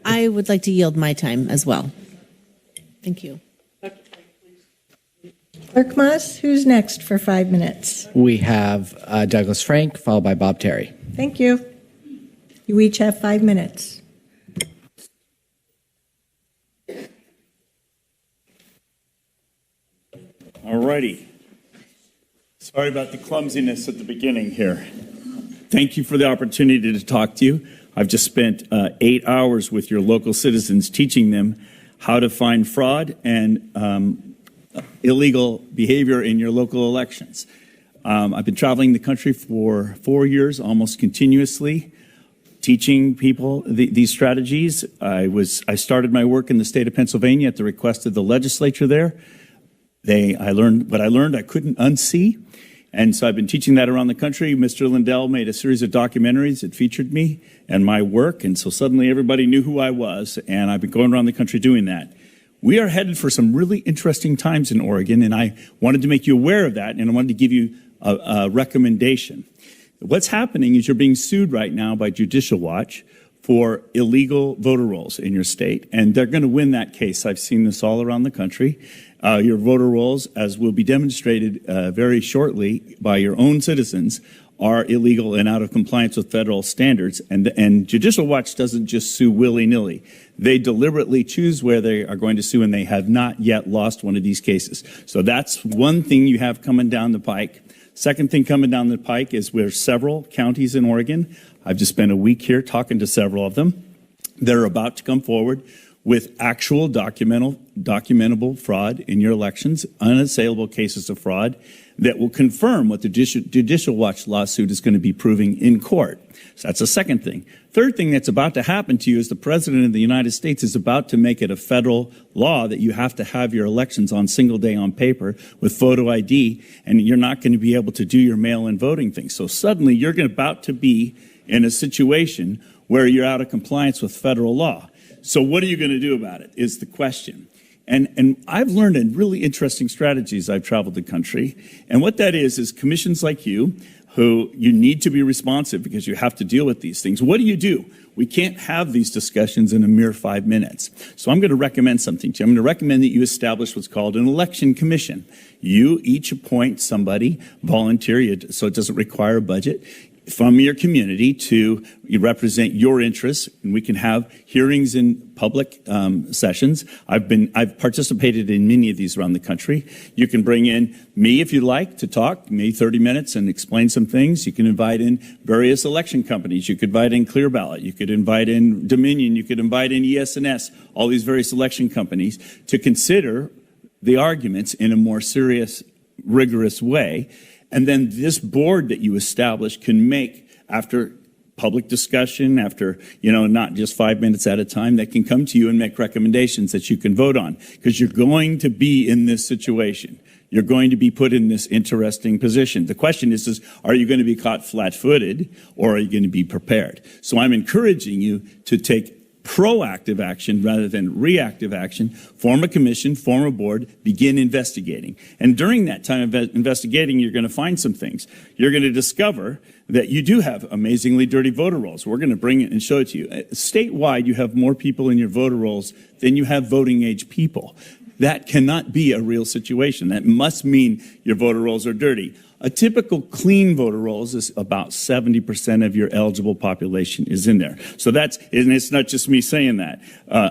I would like to yield my time as well. Thank you. Clerk Moss, who's next for 5 minutes? We have Douglas Frank, followed by Bob Terry. Thank you. You each have 5 minutes. All righty. Sorry about the clumsiness at the beginning here. Thank you for the opportunity to talk to you. I've just spent 8 hours with your local citizens teaching them how to find fraud and illegal behavior in your local elections. I've been traveling the country for 4 years, almost continuously, teaching people these strategies. I started my work in the state of Pennsylvania at the request of the legislature there. I learned what I learned I couldn't unsee. And so I've been teaching that around the country. Mr. Lindell made a series of documentaries that featured me and my work. And so suddenly everybody knew who I was. And I've been going around the country doing that. We are headed for some really interesting times in Oregon. And I wanted to make you aware of that. And I wanted to give you a recommendation. What's happening is you're being sued right now by Judicial Watch for illegal voter rolls in your state. And they're going to win that case. I've seen this all around the country. Your voter rolls, as will be demonstrated very shortly by your own citizens, are illegal and out of compliance with federal standards. And Judicial Watch doesn't just sue willy-nilly. They deliberately choose where they are going to sue, and they have not yet lost one of these cases. So that's one thing you have coming down the pike. Second thing coming down the pike is we're several counties in Oregon. I've just spent a week here talking to several of them. They're about to come forward with actual documentable fraud in your elections, unassailable cases of fraud that will confirm what the Judicial Watch lawsuit is going to be proving in court. So that's the second thing. Third thing that's about to happen to you is the President of the United States is about to make it a federal law that you have to have your elections on single day on paper with photo ID, and you're not going to be able to do your mail-in voting thing. So suddenly you're about to be in a situation where you're out of compliance with federal law. So what are you going to do about it is the question. And I've learned a really interesting strategy as I've traveled the country. And what that is commissions like you, who you need to be responsive because you have to deal with these things. What do? We can't have these discussions in a mere 5 minutes. So I'm going to recommend something to you. I'm going to recommend that you establish what's called an election commission. You each appoint somebody, volunteer, so it doesn't require a budget, from your community to represent your interests, and we can have hearings in public sessions. I've participated in many of these around the country. You can bring in me if you'd like to talk, maybe 30 minutes and explain some things. You can invite in various election companies. You could invite in Clear Ballot. You could invite in Dominion. You could invite in ES&S, all these various election companies to consider the arguments in a more serious, rigorous way. And then this board that you establish can make, after public discussion, after, not just 5 minutes at a time, that can come to you and make recommendations that you can vote on. Because you're going to be in this situation. You're going to be put in this interesting position. The question is, are you going to be caught flat-footed, or are you going to be prepared? So I'm encouraging you to take proactive action rather than reactive action. Form a commission, form a board, begin investigating. And during that time of investigating, you're going to find some things. You're going to discover that you do have amazingly dirty voter rolls. We're going to bring it and show it to you. Statewide, you have more people in your voter rolls than you have voting age people. That cannot be a real situation. That must mean your voter rolls are dirty. A typical clean voter rolls is about 70% of your eligible population is in there. So and it's not just me saying that.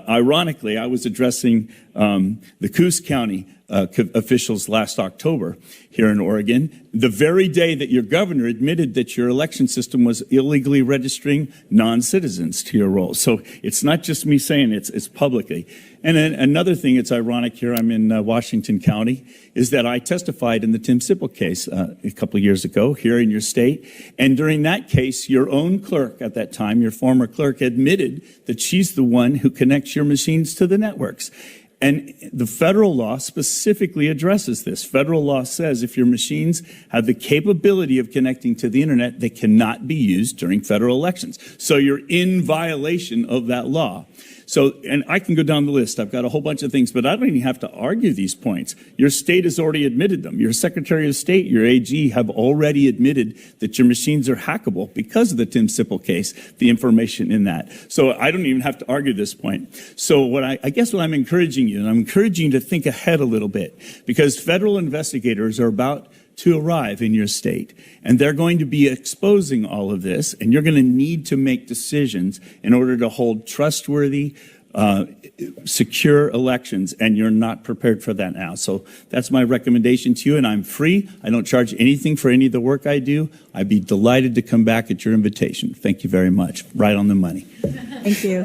Ironically, I was addressing the Coos County officials last October here in Oregon, the very day that your governor admitted that your election system was illegally registering non-citizens to your rolls. So it's not just me saying it's publicly. And then another thing, it's ironic here, I'm in Washington County, is that I testified in the Tim Sipple case a couple of years ago here in your state. And during that case, your own clerk at that time, your former clerk, admitted that she's the one who connects your machines to the networks. And the federal law specifically addresses this. Federal law says if your machines have the capability of connecting to the internet, they cannot be used during federal elections. So you're in violation of that law. So, and I can go down the list. I've got a whole bunch of things, but I don't even have to argue these points. Your state has already admitted them. Your Secretary of State, your AG have already admitted that your machines are hackable because of the Tim Sipple case, the information in that. So I don't even have to argue this point. So what I guess what I'm encouraging you, and I'm encouraging you to think ahead a little bit, because federal investigators are about to arrive in your state, and they're going to be exposing all of this, and you're going to need to make decisions in order to hold trustworthy, secure elections, and you're not prepared for that now. So that's my recommendation to you, and I'm free. I don't charge anything for any of the work I do. I'd be delighted to come back at your invitation. Thank you very much. Right on the money. Thank you.